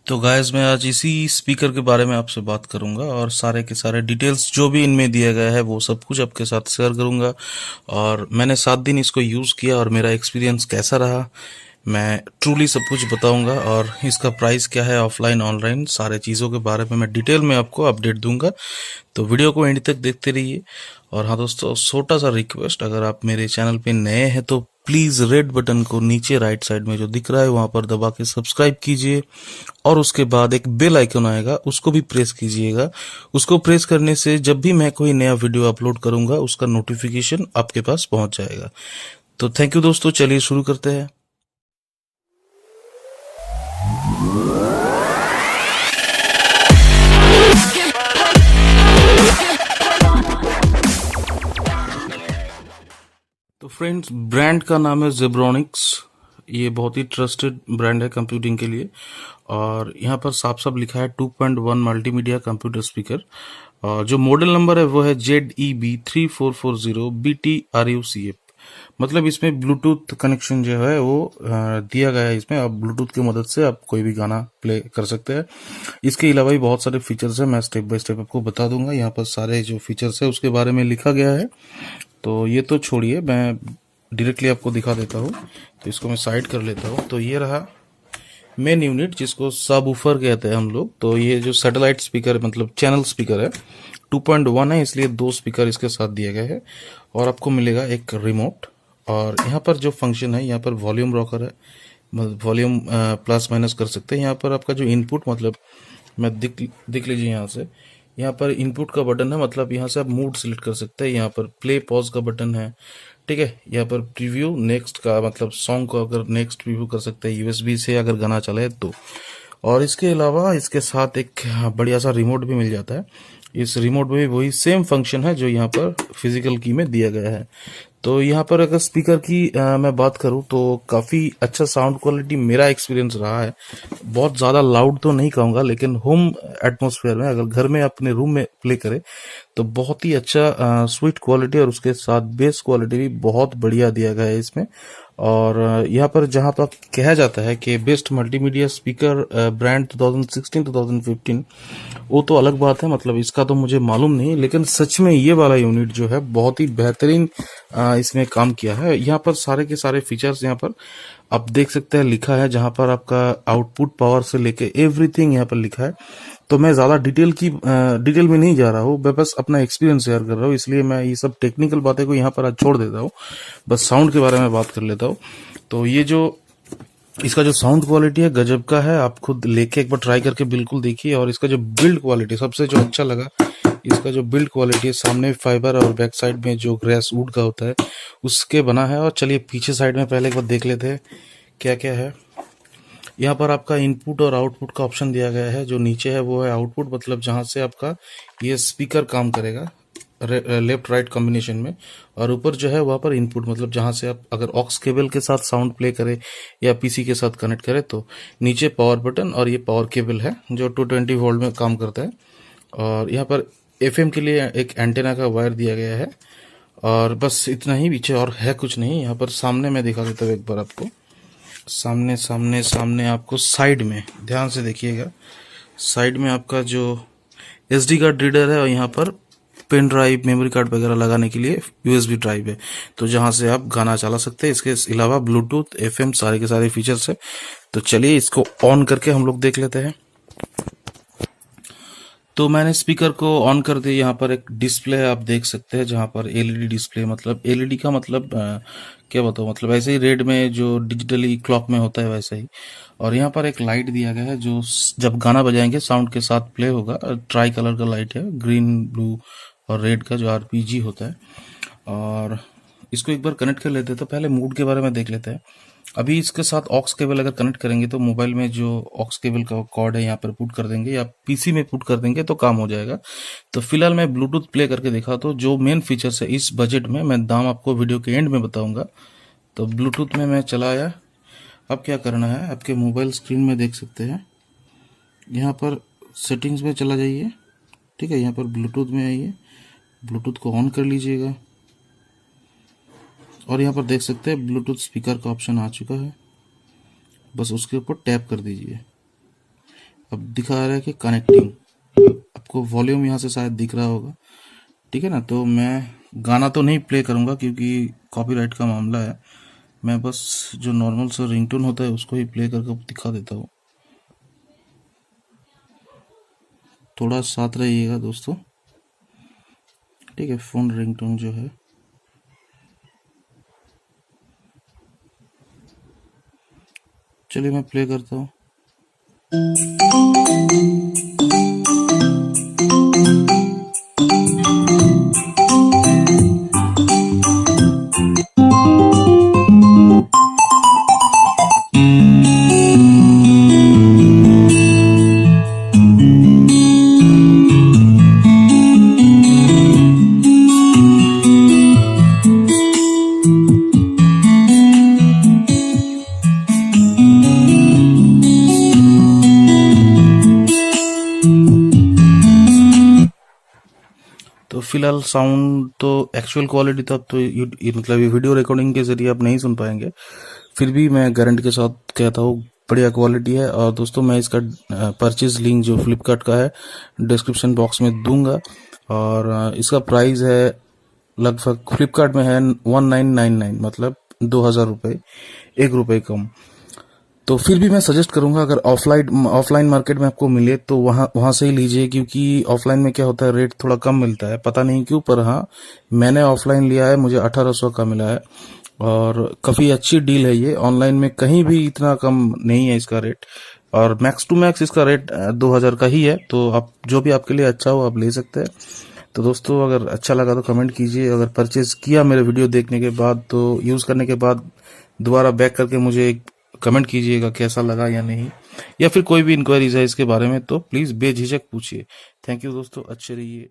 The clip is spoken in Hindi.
तो गाइस मैं आज इसी स्पीकर के बारे में आपसे बात करूंगा और सारे के सारे डिटेल्स जो भी इनमें दिया गया है वो सब कुछ आपके साथ शेयर करूंगा। और मैंने 7 दिन इसको यूज़ किया और मेरा एक्सपीरियंस कैसा रहा मैं ट्रूली सब कुछ बताऊंगा। और इसका प्राइस क्या है, ऑफलाइन ऑनलाइन सारे चीज़ों के बारे में मैं डिटेल में आपको अपडेट दूंगा। तो वीडियो को एंड तक देखते रहिए। और हाँ दोस्तों, छोटा सा रिक्वेस्ट, अगर आप मेरे चैनल पे नए हैं तो प्लीज़ रेड बटन को नीचे राइट साइड में जो दिख रहा है वहां पर दबा के सब्सक्राइब कीजिए। और उसके बाद एक बेल आइकन आएगा, उसको भी प्रेस कीजिएगा। उसको प्रेस करने से जब भी मैं कोई नया वीडियो अपलोड करूंगा उसका नोटिफिकेशन आपके पास पहुंच जाएगा। तो थैंक यू दोस्तों, चलिए शुरू करते हैं। तो फ्रेंड्स, ब्रांड का नाम है जेब्रोनिक्स। ये बहुत ही ट्रस्टेड ब्रांड है कंप्यूटिंग के लिए। और यहाँ पर साफ साफ लिखा है 2.1 मल्टीमीडिया कंप्यूटर स्पीकर। और जो मॉडल नंबर है वो है ZEB3440 BTRUCF। मतलब इसमें ब्लूटूथ कनेक्शन जो है वो दिया गया है। इसमें आप ब्लूटूथ की मदद से आप कोई भी गाना प्ले कर सकते हैं। इसके अलावा भी बहुत सारे फीचर्स हैं, मैं स्टेप बाय स्टेप आपको बता दूंगा। यहाँ पर सारे जो फीचर्स है उसके बारे में लिखा गया है। तो ये तो छोड़िए, मैं डायरेक्टली आपको दिखा देता हूँ। तो इसको मैं साइड कर लेता हूँ। तो ये रहा मेन यूनिट, जिसको सब ऊफर कहते हैं हम लोग। तो ये जो सैटेलाइट स्पीकर मतलब चैनल स्पीकर है 2.1 है, इसलिए 2 स्पीकर इसके साथ दिया गया है। और आपको मिलेगा एक रिमोट। और यहाँ पर जो फंक्शन है, यहाँ पर वॉल्यूम रॉकर है, मतलब वॉल्यूम प्लस माइनस कर सकते हैं। यहाँ पर आपका जो इनपुट मतलब मैं दिख लीजिए यहाँ से, यहाँ पर इनपुट का बटन है, मतलब यहाँ से आप मूड सिलेक्ट कर सकते हैं। यहाँ पर प्ले पॉज का बटन है, ठीक है। यहाँ पर प्रीव्यू नेक्स्ट का मतलब सॉन्ग को अगर नेक्स्ट प्रीव्यू कर सकते हैं यूएसबी से अगर गाना चले तो। और इसके अलावा इसके साथ एक बढ़िया सा रिमोट भी मिल जाता है। इस रिमोट में भी वही सेम फंक्शन है जो यहाँ पर फिजिकल की में दिया गया है। तो यहाँ पर अगर स्पीकर की मैं बात करूँ तो काफ़ी अच्छा साउंड क्वालिटी मेरा एक्सपीरियंस रहा है। बहुत ज़्यादा लाउड तो नहीं कहूँगा, लेकिन होम एटमॉस्फेयर में अगर घर में अपने रूम में प्ले करे तो बहुत ही अच्छा स्वीट क्वालिटी, और उसके साथ बेस क्वालिटी भी बहुत बढ़िया दिया गया है इसमें। और यहाँ पर जहाँ तक कहा जाता है कि बेस्ट मल्टीमीडिया स्पीकर ब्रांड 2016-2015, वो तो अलग बात है, मतलब इसका तो मुझे मालूम नहीं, लेकिन सच में ये वाला यूनिट जो है बहुत ही बेहतरीन इसमें काम किया है। यहाँ पर सारे के सारे फीचर्स यहाँ पर आप देख सकते हैं लिखा है, जहाँ पर आपका आउटपुट पावर से लेके एवरीथिंग यहाँ पर लिखा है। तो मैं ज़्यादा डिटेल में नहीं जा रहा हूँ, मैं बस अपना एक्सपीरियंस शेयर कर रहा हूँ, इसलिए मैं ये सब टेक्निकल बातें को यहाँ पर आज छोड़ देता हूँ, बस साउंड के बारे में बात कर लेता हूँ। तो ये जो इसका जो साउंड क्वालिटी है गजब का है, आप खुद लेके एक बार ट्राई करके बिल्कुल देखिए। और इसका जो बिल्ड क्वालिटी सबसे जो अच्छा लगा, इसका जो बिल्ड क्वालिटी है, सामने फाइबर और बैक साइड में जो ग्रेस वुड का होता है उसके बना है। और चलिए पीछे साइड में पहले एक बार देख लेते हैं क्या क्या है। यहाँ पर आपका इनपुट और आउटपुट का ऑप्शन दिया गया है। जो नीचे है वो है आउटपुट, मतलब जहाँ से आपका ये स्पीकर काम करेगा लेफ्ट राइट कॉम्बिनेशन में। और ऊपर जो है वहाँ पर इनपुट, मतलब जहाँ से आप अगर ऑक्स केबल के साथ साउंड प्ले करें या पीसी के साथ कनेक्ट करें तो नीचे पावर बटन, और ये पावर केबल है जो 220 वोल्ट में काम करता है। और यहाँ पर एफएम के लिए एक एंटेना का वायर दिया गया है। और बस इतना ही, पीछे और है कुछ नहीं। यहाँ पर सामने मैं दिखा देता हूँ एक बार आपको, सामने सामने सामने आपको साइड में ध्यान से देखिएगा, साइड में आपका जो एसडी कार्ड रीडर है और यहाँ पर पेन ड्राइव मेमोरी कार्ड वगैरह लगाने के लिए यूएसबी ड्राइव है, तो जहां से आप गाना चला सकते हैं। इसके अलावा ब्लूटूथ एफएम सारे के सारे फीचर्स है। तो चलिए इसको ऑन करके हम लोग देख लेते हैं। तो मैंने स्पीकर को ऑन कर दिया। यहाँ पर एक डिस्प्ले है, आप देख सकते हैं, जहाँ पर एलईडी डिस्प्ले, मतलब एलईडी का मतलब क्या बताऊँ, मतलब ऐसे ही रेड में जो डिजिटली क्लॉक में होता है वैसा ही। और यहाँ पर एक लाइट दिया गया है जो जब गाना बजाएंगे साउंड के साथ प्ले होगा। ट्राई कलर का लाइट है, ग्रीन ब्लू और रेड का जो आरपीजी होता है। और इसको एक बार कनेक्ट कर लेते हैं। तो पहले मूड के बारे में देख लेते हैं। अभी इसके साथ ऑक्स केबल अगर कनेक्ट करेंगे तो मोबाइल में जो ऑक्स केबल का कॉर्ड है यहाँ पर पुट कर देंगे या पीसी में पुट कर देंगे तो काम हो जाएगा। तो फिलहाल मैं ब्लूटूथ प्ले करके दिखा, तो जो मेन फीचर्स है इस बजट में, मैं दाम आपको वीडियो के एंड में बताऊंगा। तो ब्लूटूथ में मैं चलाया। अब क्या करना है, आपके मोबाइल स्क्रीन में देख सकते हैं, यहाँ पर सेटिंग्स में चला जाइए, ठीक है। यहाँ पर ब्लूटूथ में आइए, ब्लूटूथ को ऑन कर लीजिएगा और यहाँ पर देख सकते हैं ब्लूटूथ स्पीकर का ऑप्शन आ चुका है, बस उसके ऊपर टैप कर दीजिए। अब दिखा रहा है कि कनेक्टिंग, आपको वॉल्यूम यहाँ से शायद दिख रहा होगा, ठीक है ना। तो मैं गाना तो नहीं प्ले करूँगा क्योंकि कॉपीराइट का मामला है, मैं बस जो नॉर्मल सा रिंगटोन होता है उसको ही प्ले करके दिखा देता हूँ। थोड़ा साथ रहिएगा दोस्तों, ठीक है। फ़ोन रिंगटोन जो है, चलिए मैं प्ले करता हूँ। तो फिलहाल साउंड तो एक्चुअल क्वालिटी तो अब तो मतलब ये वीडियो रिकॉर्डिंग के जरिए आप नहीं सुन पाएंगे, फिर भी मैं गारंटी के साथ कहता हूँ बढ़िया क्वालिटी है। और दोस्तों मैं इसका परचेज लिंक जो फ्लिपकार्ट का है डिस्क्रिप्शन बॉक्स में दूंगा, और इसका प्राइस है लगभग फ्लिपकार्ट में है 1999, मतलब 2000 रुपये, 1 रुपये कम। तो फिर भी मैं सजेस्ट करूंगा अगर ऑफलाइन मार्केट में आपको मिले तो वहां से ही लीजिए, क्योंकि ऑफलाइन में क्या होता है रेट थोड़ा कम मिलता है, पता नहीं क्यों, पर हाँ मैंने ऑफलाइन लिया है, मुझे 1800 का मिला है और काफी अच्छी डील है ये। ऑनलाइन में कहीं भी इतना कम नहीं है इसका रेट, और मैक्स टू मैक्स इसका रेट 2000 का ही है। तो आप जो भी आपके लिए अच्छा हो आप ले सकते हैं। तो दोस्तों अगर अच्छा लगा तो कमेंट कीजिए, अगर परचेज किया मेरे वीडियो देखने के बाद तो यूज करने के बाद दोबारा बैक करके मुझे कमेंट कीजिएगा कैसा लगा या नहीं, या फिर कोई भी इंक्वायरीज है इसके बारे में तो प्लीज बेझिझक पूछिए। थैंक यू दोस्तों, अच्छे रहिए।